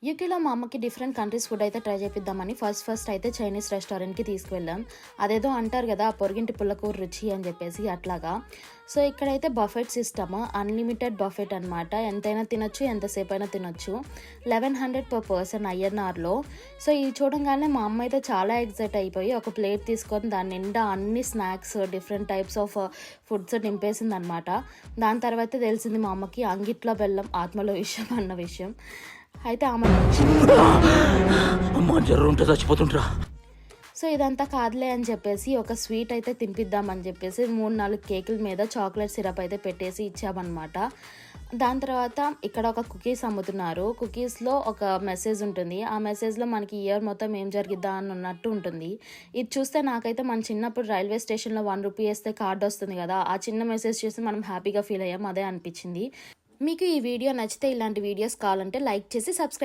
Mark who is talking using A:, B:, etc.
A: యూకేలో మా అమ్మకి డిఫరెంట్ కంట్రీస్ ఫుడ్ అయితే ట్రై చేపిద్దామని ఫస్ట్ అయితే చైనీస్ రెస్టారెంట్కి తీసుకువెళ్ళాం. అదేదో అంటారు కదా, పొరుగింటి పుల్లకూర రుచి అని చెప్పేసి అట్లాగా. సో ఇక్కడైతే బఫెట్ సిస్టమ్, అన్లిమిటెడ్ బఫెట్ అనమాట. ఎంతైనా తినొచ్చు, ఎంతసేపు అయినా తినొచ్చు. 1100 per person ఐఎన్ఆర్లో. సో ఇది చూడంగానే మా అమ్మ అయితే చాలా ఎక్సైట్ అయిపోయి ఒక ప్లేట్ తీసుకొని దాని నిండా అన్ని snacks, different types of foods నింపేసింది అనమాట. దాని తర్వాత తెలిసింది మా అమ్మకి అంగిట్లో బెల్లం ఆత్మలో విషయం అన్న విషయం. అయితే ఆమె
B: అమ్మా జ్వరం ఉంటే చచ్చిపోతుంటరా.
A: సో ఇదంతా కాదులే అని చెప్పేసి ఒక స్వీట్ అయితే తినిపిద్దామని చెప్పేసి 3-4 కేకుల మీద చాక్లెట్ సిరప్ అయితే పెట్టేసి ఇచ్చామన్నమాట. దాని తర్వాత ఇక్కడ ఒక కుకీస్ అమ్ముతున్నారు. కుకీస్లో ఒక మెసేజ్ ఉంటుంది. ఆ మెసేజ్లో మనకి ఇయర్ మొత్తం ఏం జరిగిద్దా అని ఉన్నట్టు ఉంటుంది. ఇది చూస్తే నాకైతే మన చిన్నప్పుడు రైల్వే స్టేషన్లో 1 రూపీ వేస్తే కార్డు వస్తుంది కదా, ఆ చిన్న మెసేజ్ చూసి మనం హ్యాపీగా ఫీల్ అయ్యాం. అదే అనిపించింది. మీకు ఈ వీడియో నచ్చితే ఇలాంటి వీడియోస్ కావాలంటే లైక్ చేసి సబ్స్క్రైబ్